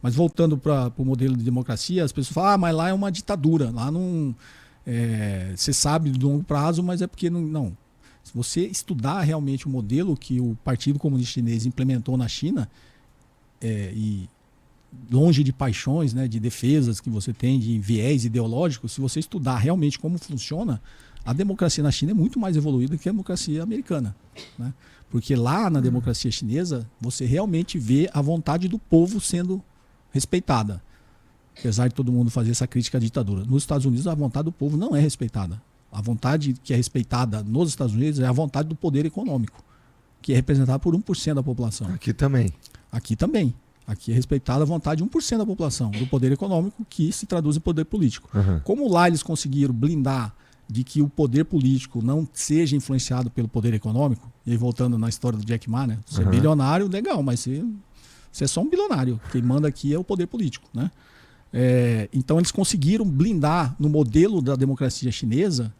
Mas voltando para o modelo de democracia, as pessoas falam, mas lá é uma ditadura, lá não... você sabe de longo prazo, mas é porque não. Se você estudar realmente o modelo que o Partido Comunista Chinês implementou na China, e longe de paixões, né, de defesas que você tem, de viés ideológico, se você estudar realmente como funciona, a democracia na China é muito mais evoluída que a democracia americana, né? Porque lá na democracia chinesa, você realmente vê a vontade do povo sendo respeitada. Apesar de todo mundo fazer essa crítica à ditadura. Nos Estados Unidos, a vontade do povo não é respeitada. A vontade que é respeitada nos Estados Unidos é a vontade do poder econômico, que é representada por 1% da população. Aqui também. Aqui também. Aqui é respeitada a vontade de 1% da população, do poder econômico, que se traduz em poder político. Uhum. Como lá eles conseguiram blindar de que o poder político não seja influenciado pelo poder econômico, e aí voltando na história do Jack Ma, né? Você é bilionário, legal, mas você é só um bilionário. Quem manda aqui é o poder político, né? Então eles conseguiram blindar no modelo da democracia chinesa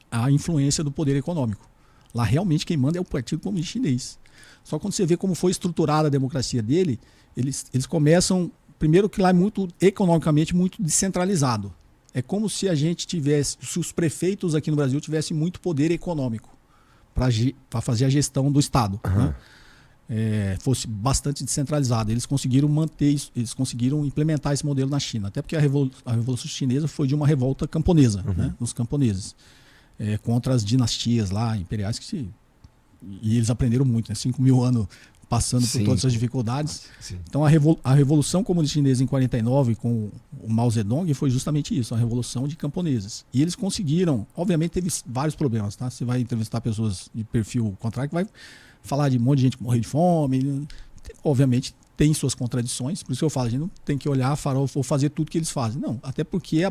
a influência do poder econômico. Lá realmente quem manda é o Partido Comunista Chinês. Só quando você vê como foi estruturada a democracia dele, eles começam, primeiro que lá é muito economicamente muito descentralizado. É como se a gente tivesse, se os prefeitos aqui no Brasil tivessem muito poder econômico para fazer a gestão do Estado, né? Fosse bastante descentralizado. Eles conseguiram manter isso, eles conseguiram implementar esse modelo na China. Até porque a Revolução Chinesa foi de uma revolta camponesa, né, dos camponeses, contra as dinastias lá, imperiais, e eles aprenderam muito, né, 5.000 anos passando por todas essas dificuldades. Sim. Então a Revolução Comunista Chinesa em 49, com o Mao Zedong, foi justamente isso, a revolução de camponeses. E eles conseguiram, obviamente teve vários problemas, tá? Você vai entrevistar pessoas de perfil contrário que vai falar de um monte de gente que morreu de fome. Obviamente tem suas contradições, por isso que eu falo, a gente não tem que olhar farol ou fazer tudo que eles fazem. Não, até porque a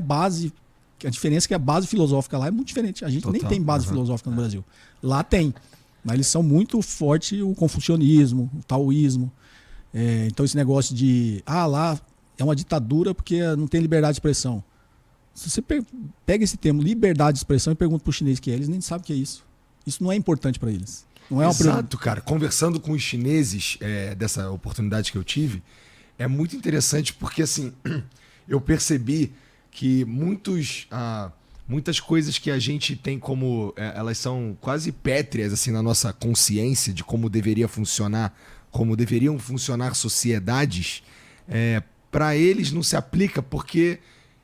diferença é que a base filosófica lá é muito diferente. A gente nem tem base filosófica no Brasil. Lá tem. Mas eles são muito fortes o confucionismo, o taoísmo. Então esse negócio de lá é uma ditadura porque não tem liberdade de expressão. Se você pega esse termo liberdade de expressão e pergunta para o chinês o que é, eles nem sabem o que é isso. Isso não é importante para eles. Não é Exato, cara. Conversando com os chineses dessa oportunidade que eu tive, é muito interessante porque assim, eu percebi que muitas coisas que a gente tem como... elas são quase pétreas assim, na nossa consciência de como deveria funcionar, como deveriam funcionar sociedades, para eles não se aplica porque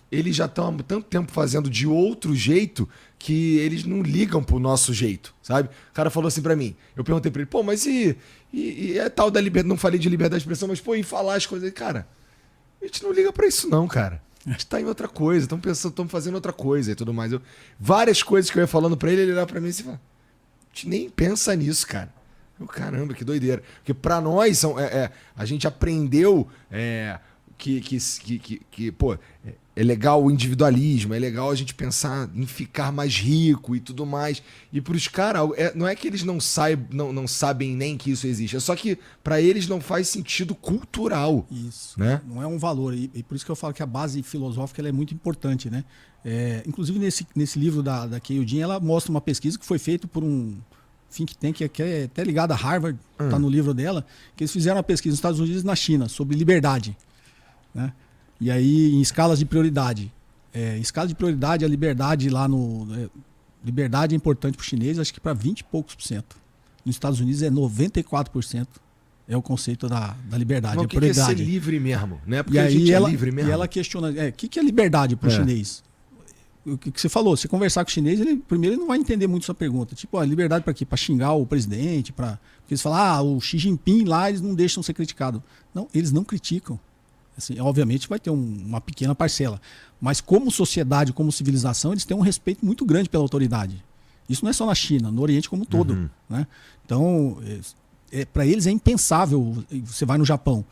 eles já estão há tanto tempo fazendo de outro jeito que eles não ligam pro nosso jeito, sabe? O cara falou assim pra mim, eu perguntei pra ele, pô, mas e tal da liberdade, não falei de liberdade de expressão, mas pô, e falar as coisas, cara, a gente não liga pra isso não, cara. A gente tá em outra coisa, estamos fazendo outra coisa e tudo mais. Várias coisas que eu ia falando pra ele olhava pra mim e assim, a gente nem pensa nisso, cara. Caramba, que doideira. Porque pra nós, a gente aprendeu que pô, é legal o individualismo, é legal a gente pensar em ficar mais rico e tudo mais. E pros caras, não é que eles não sabem nem que isso existe, é só que pra eles não faz sentido cultural. Isso, né? Não é um valor. E por isso que eu falo que a base filosófica ela é muito importante, né? Inclusive nesse livro da Keio Jin, ela mostra uma pesquisa que foi feita por um think tank que é até ligado a Harvard, tá no livro dela, que eles fizeram uma pesquisa nos Estados Unidos e na China sobre liberdade, né? E aí, em escalas de prioridade. Em escala de prioridade, a liberdade lá liberdade é importante para o chinês, acho que para 20 e poucos por cento. Nos Estados Unidos é 94%. É o conceito da liberdade. Mas o que é ser livre mesmo? Né? Porque a gente é livre mesmo. E ela questiona, o que é liberdade para o chinês? O que você falou, se conversar com o chinês, primeiro ele não vai entender muito sua pergunta. Tipo, liberdade para quê? Para xingar o presidente? Porque eles falam, o Xi Jinping lá, eles não deixam ser criticados. Não, eles não criticam. Assim, obviamente vai ter uma pequena parcela. Mas como sociedade, como civilização, eles têm um respeito muito grande pela autoridade. Isso não é só na China, no Oriente como um todo. Né? Então, para eles é impensável, você vai no Japão,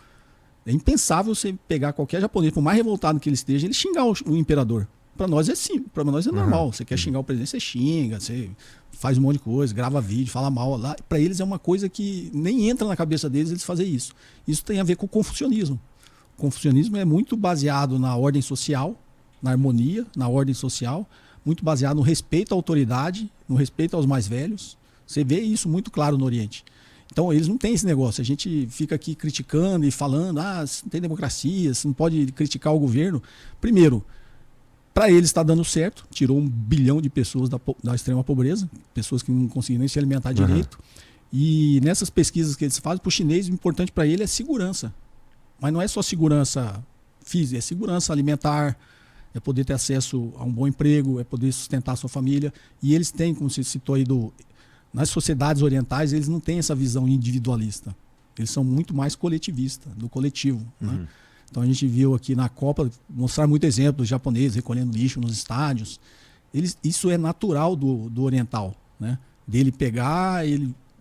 é impensável você pegar qualquer japonês, por mais revoltado que ele esteja, ele xingar o imperador. Para nós é simples, para nós é normal. Você quer xingar o presidente, você xinga, você faz um monte de coisa, grava vídeo, fala mal. Para eles é uma coisa que nem entra na cabeça deles eles fazerem isso. Isso tem a ver com o confucionismo. O confucionismo é muito baseado na ordem social, na harmonia, na ordem social, muito baseado no respeito à autoridade, no respeito aos mais velhos. Você vê isso muito claro no Oriente. Então, eles não têm esse negócio. A gente fica aqui criticando e falando, não tem democracia, você não pode criticar o governo. Primeiro, para eles está dando certo, tirou 1 bilhão de pessoas da extrema pobreza, pessoas que não conseguiam nem se alimentar direito. E nessas pesquisas que eles fazem, para o chinês, o importante para ele é segurança. Mas não é só segurança física, é segurança alimentar, é poder ter acesso a um bom emprego, é poder sustentar a sua família. E eles têm, como você citou aí, nas sociedades orientais, eles não têm essa visão individualista. Eles são muito mais coletivistas, do coletivo. Né? Então a gente viu aqui na Copa mostrar muito exemplo dos japoneses recolhendo lixo nos estádios. Isso é natural do oriental, né? Dele pegar,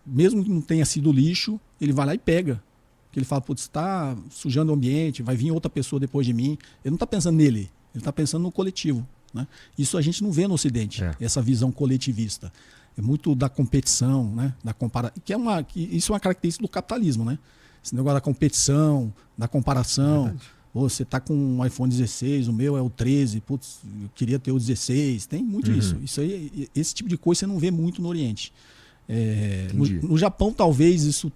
mesmo que não tenha sido lixo, ele vai lá e pega. Porque ele fala, putz, está sujando o ambiente, vai vir outra pessoa depois de mim. Ele não está pensando nele, ele está pensando no coletivo. Né? Isso a gente não vê no Ocidente, essa visão coletivista. É muito da competição, né? Da isso é uma característica do capitalismo, né? Esse negócio da competição, da comparação. Você está com um iPhone 16, o meu é o 13, putz, eu queria ter o 16. Tem muito isso. Esse tipo de coisa você não vê muito no Oriente. No Japão, talvez isso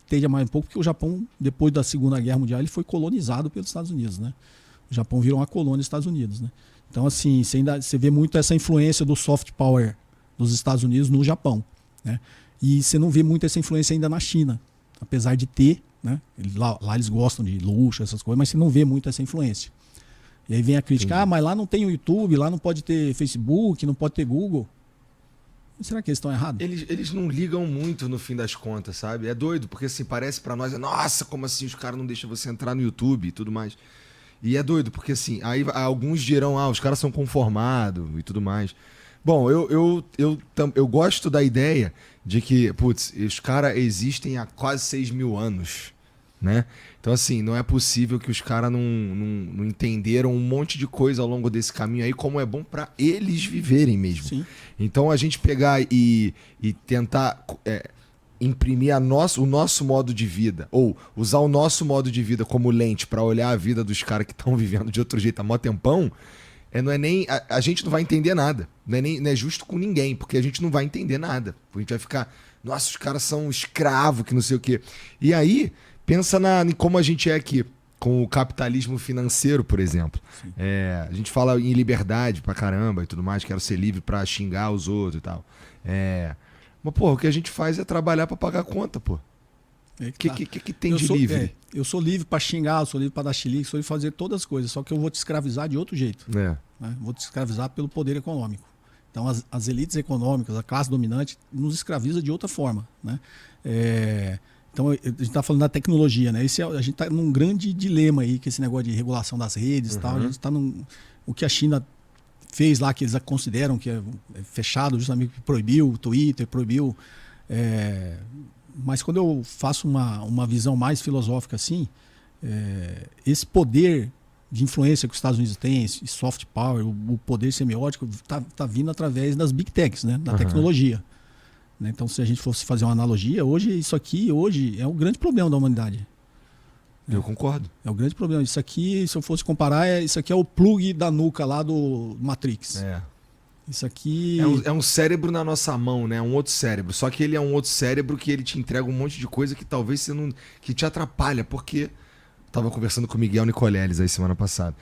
esteja mais um pouco, porque o Japão, depois da Segunda Guerra Mundial, ele foi colonizado pelos Estados Unidos, né? O Japão virou uma colônia dos Estados Unidos, né? Então, assim, você vê muito essa influência do soft power dos Estados Unidos no Japão, né? E você não vê muito essa influência ainda na China, apesar de ter, né? Lá eles gostam de luxo, essas coisas, mas você não vê muito essa influência. E aí vem a crítica, mas lá não tem o YouTube, lá não pode ter Facebook, não pode ter Google. Será que eles estão errados? Eles não ligam muito no fim das contas, sabe? É doido, porque assim, parece pra nós, nossa, como assim os caras não deixam você entrar no YouTube e tudo mais. E é doido, porque assim, aí alguns dirão, os caras são conformados e tudo mais. Bom, eu gosto da ideia de que, putz, os caras existem há quase 6 mil anos, né? Então, assim, não é possível que os caras não entenderam um monte de coisa ao longo desse caminho aí, como é bom para eles viverem mesmo. Sim. Então, a gente pegar e tentar imprimir o nosso modo de vida, ou usar o nosso modo de vida como lente para olhar a vida dos caras que estão vivendo de outro jeito há mó tempão, não é nem. A gente não vai entender nada. Não é justo com ninguém, porque a gente não vai entender nada. A gente vai ficar, nossa, os caras são escravos, que não sei o quê. E aí, pensa em como a gente é aqui, com o capitalismo financeiro, por exemplo. A gente fala em liberdade pra caramba e tudo mais, quero ser livre pra xingar os outros e tal. Mas, pô, o que a gente faz é trabalhar pra pagar a conta, pô. O que tem de livre? Eu sou livre para xingar, eu sou livre para dar chilique, sou livre para fazer todas as coisas, só que eu vou te escravizar de outro jeito. Né? Vou te escravizar pelo poder econômico. Então, as elites econômicas, a classe dominante, nos escraviza de outra forma. Né? Então, a gente está falando da tecnologia. Né? A gente está num grande dilema aí, que esse negócio de regulação das redes e tal. A gente está o que a China fez lá, que eles consideram que é fechado, justamente proibiu o Twitter, proibiu... Mas quando eu faço uma visão mais filosófica assim, esse poder de influência que os Estados Unidos têm, esse soft power, o poder semiótico, está vindo através das big techs, né? Da tecnologia. Né? Então, se a gente fosse fazer uma analogia, isso aqui é o grande problema da humanidade. Eu concordo. É o grande problema. Isso aqui, se eu fosse comparar, isso aqui é o plug da nuca lá do Matrix. Isso aqui... É um cérebro na nossa mão, né? Um outro cérebro. Só que ele é um outro cérebro que ele te entrega um monte de coisa que talvez você não... que te atrapalha, porque... Tava conversando com o Miguel Nicoleles aí semana passada.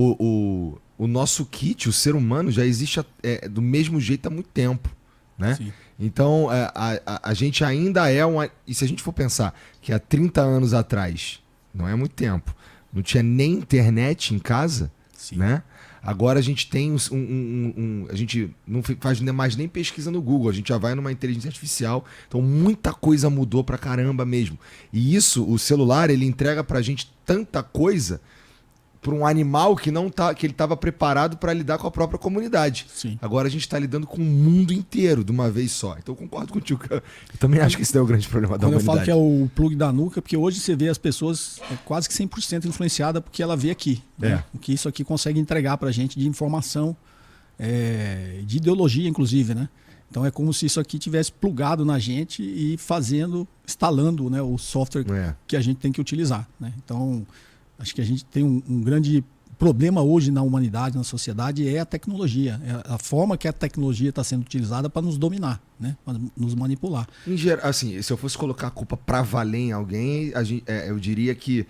O nosso kit, o ser humano, já existe do mesmo jeito há muito tempo, né? Sim. Então, a gente ainda é uma... E se a gente for pensar que há 30 anos atrás, não é muito tempo, não tinha nem internet em casa, Sim. né? Agora a gente tem a gente não faz mais nem pesquisa no Google, a gente já vai numa inteligência artificial. Então muita coisa mudou pra caramba mesmo. E isso, o celular, ele entrega pra gente tanta coisa para um animal que ele estava preparado para lidar com a própria comunidade. Sim. Agora a gente está lidando com o mundo inteiro de uma vez só. Então eu concordo contigo. Eu também acho que esse é o grande problema da humanidade. Eu falo que é o plug da nuca, porque hoje você vê as pessoas quase que 100% influenciadas porque ela vê aqui. Né? O que isso aqui consegue entregar para a gente de informação, de ideologia, inclusive. Né? Então é como se isso aqui tivesse plugado na gente e instalando, né, o software que a gente tem que utilizar. Né? Então... Acho que a gente tem um grande problema hoje na humanidade, na sociedade, é a tecnologia. É a forma que a tecnologia está sendo utilizada para nos dominar, né? Para nos manipular. Em geral, assim, se eu fosse colocar a culpa para valer em alguém, eu diria que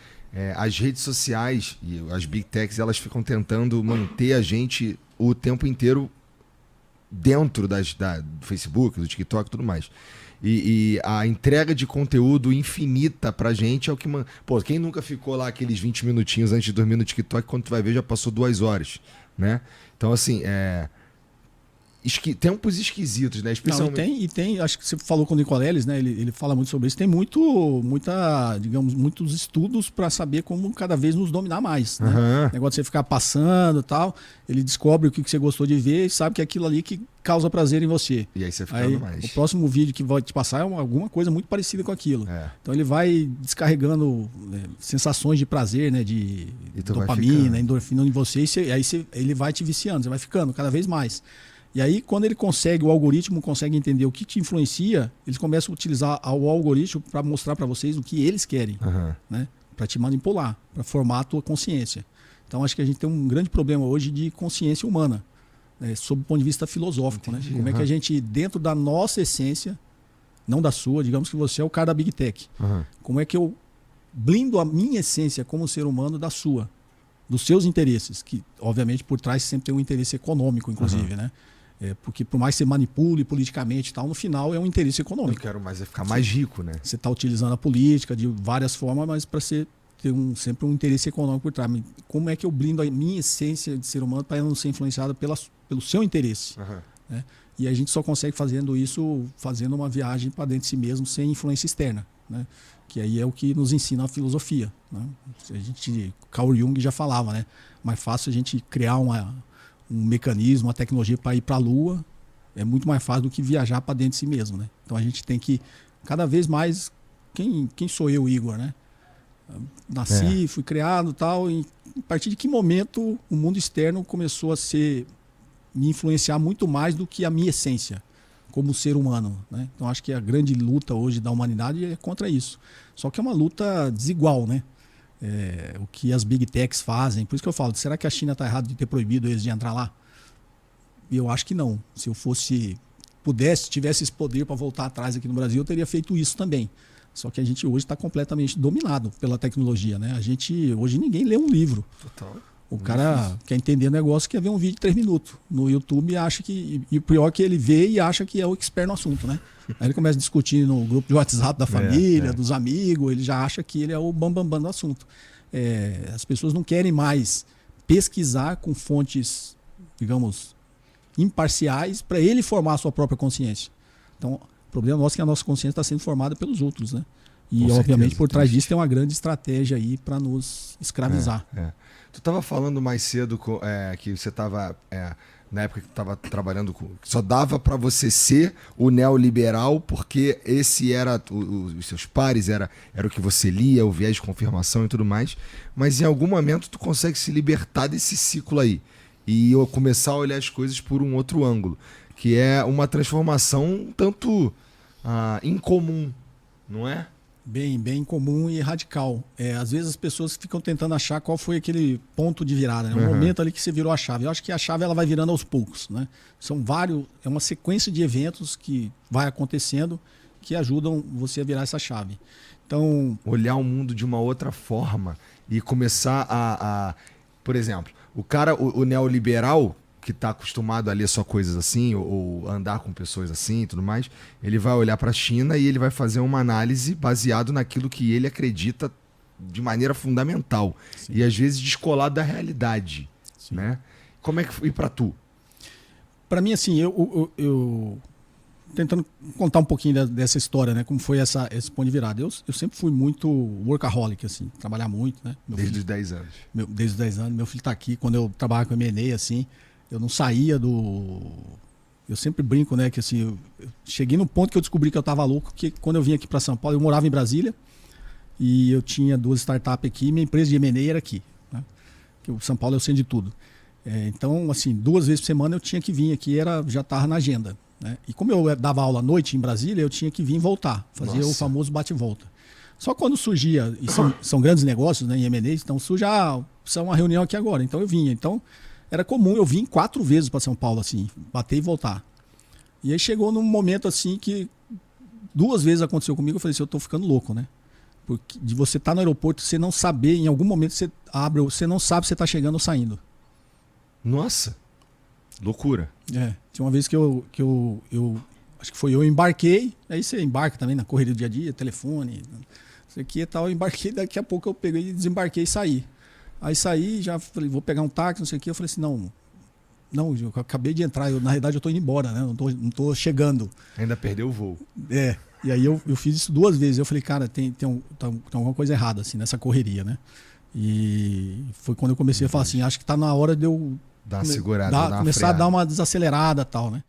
as redes sociais e as big techs, elas ficam tentando manter a gente o tempo inteiro dentro do Facebook, do TikTok e tudo mais. E a entrega de conteúdo infinita pra gente é o que... Pô, quem nunca ficou lá aqueles 20 minutinhos antes de dormir no TikTok, quando tu vai ver já passou 2 horas, né? Então, assim, tempos esquisitos, né? Especialmente... Não, e tem, acho que você falou com o Nicoleles, né? Ele fala muito sobre isso. Tem muitos estudos para saber como cada vez nos dominar mais, né? Uhum. O negócio de você ficar passando e tal, ele descobre o que você gostou de ver e sabe que é aquilo ali que causa prazer em você. E aí você fica mais. O próximo vídeo que vai te passar é alguma coisa muito parecida com aquilo. Então ele vai descarregando sensações de prazer, né? De dopamina, endorfina em você, e aí ele vai te viciando, você vai ficando cada vez mais. E aí, quando o algoritmo consegue entender o que te influencia, eles começam a utilizar o algoritmo para mostrar para vocês o que eles querem, né? Para te manipular, para formar a tua consciência. Então, acho que a gente tem um grande problema hoje de consciência humana, sob o ponto de vista filosófico. Entendi, né? Como é que a gente, dentro da nossa essência, não da sua, digamos que você é o cara da Big Tech, como é que eu blindo a minha essência como ser humano da sua, dos seus interesses, que, obviamente, por trás sempre tem um interesse econômico, inclusive, né? Porque por mais que você manipule politicamente e tal, no final é um interesse econômico. Eu quero mais ficar mais rico, né? Você está utilizando a política de várias formas, mas para você ter sempre um interesse econômico por trás. Como é que eu blindo a minha essência de ser humano para não ser influenciada pelo seu interesse? Né? E a gente só consegue fazendo isso, fazendo uma viagem para dentro de si mesmo, sem influência externa, né? Que aí é o que nos ensina a filosofia, né? Carl Jung já falava, né? Mais fácil a gente criar um mecanismo, uma tecnologia para ir para a Lua, é muito mais fácil do que viajar para dentro de si mesmo, né? Então a gente tem que, cada vez mais, quem sou eu, Igor, né? Nasci, fui criado e tal, e a partir de que momento o mundo externo começou a me influenciar muito mais do que a minha essência como ser humano, né? Então acho que a grande luta hoje da humanidade é contra isso. Só que é uma luta desigual, né? O que as Big Techs fazem. Por isso que eu falo, será que a China está errada de ter proibido eles de entrar lá? Eu acho que não. Se eu tivesse esse poder para voltar atrás aqui no Brasil, eu teria feito isso também. Só que a gente hoje está completamente dominado pela tecnologia, né? Hoje ninguém lê um livro. Total. O cara quer entender o negócio, quer ver um vídeo de 3 minutos. No YouTube e o pior é que ele vê e acha que é o expert no assunto, né? Aí ele começa a discutir no grupo de WhatsApp da família, dos amigos, ele já acha que ele é o bambambam do assunto. As pessoas não querem mais pesquisar com fontes, digamos, imparciais para ele formar a sua própria consciência. Então, o problema nosso é que a nossa consciência está sendo formada pelos outros, né? E, obviamente, por trás disso tem uma grande estratégia aí para nos escravizar. Tu estava falando mais cedo que você estava... na época que tu estava trabalhando só dava para você ser o neoliberal porque esse era os seus pares, era o que você lia, o viés de confirmação e tudo mais, mas em algum momento tu consegue se libertar desse ciclo aí e começar a olhar as coisas por um outro ângulo, que é uma transformação um tanto incomum, não é? Bem comum e radical. Às vezes as pessoas ficam tentando achar qual foi aquele ponto de virada, né? O momento ali que você virou a chave. Eu acho que a chave ela vai virando aos poucos, né? É uma sequência de eventos que vai acontecendo que ajudam você a virar essa chave. Então, olhar o mundo de uma outra forma e começar por exemplo, o neoliberal que está acostumado a ler só coisas assim, ou andar com pessoas assim e tudo mais, ele vai olhar para a China e ele vai fazer uma análise baseado naquilo que ele acredita de maneira fundamental. Sim. E às vezes descolado da realidade. Sim. Né? Como é que foi para tu? Para mim, assim, eu tentando contar um pouquinho dessa história, né? Como foi esse ponto de virada. Eu sempre fui muito workaholic, assim, trabalhar muito, né? Desde os 10 anos. Desde os 10 anos. Meu filho está aqui. Quando eu trabalhava com M&A, assim, eu não saía Eu sempre brinco, né? Que assim, eu cheguei no ponto que eu descobri que eu estava louco, que quando eu vim aqui para São Paulo, eu morava em Brasília e eu tinha 2 startups aqui, minha empresa de M&A era aqui, né? Que o São Paulo é o centro de tudo. Então, assim, 2 vezes por semana eu tinha que vir aqui, já estava na agenda, né? E como eu dava aula à noite em Brasília, eu tinha que vir e voltar, fazia o famoso bate-volta. Só quando surgia, e são grandes negócios, né, em M&A, então surge, precisa uma reunião aqui agora. Então eu vinha. Então era comum eu vir 4 vezes para São Paulo, assim, bater e voltar. E aí chegou num momento assim que 2 vezes aconteceu comigo, eu falei assim, eu tô ficando louco, né? Porque de você estar no aeroporto, você não saber, em algum momento você abre, você não sabe se você tá chegando ou saindo. Nossa, loucura. Tinha uma vez que eu acho que foi eu embarquei, aí você embarca também na correria do dia a dia, telefone, isso aqui e tal, eu embarquei, daqui a pouco eu peguei, desembarquei e saí. Aí saí, já falei, vou pegar um táxi, não sei o que, eu falei assim, não, eu acabei de entrar, na realidade eu tô indo embora, né? Não tô chegando. Ainda perdeu o voo. E aí eu fiz isso 2 vezes. Eu falei, cara, tem alguma coisa errada assim, nessa correria, né? E foi quando eu comecei a falar assim, acho que tá na hora de eu Dar uma segurada, começar a dar uma desacelerada e tal, né?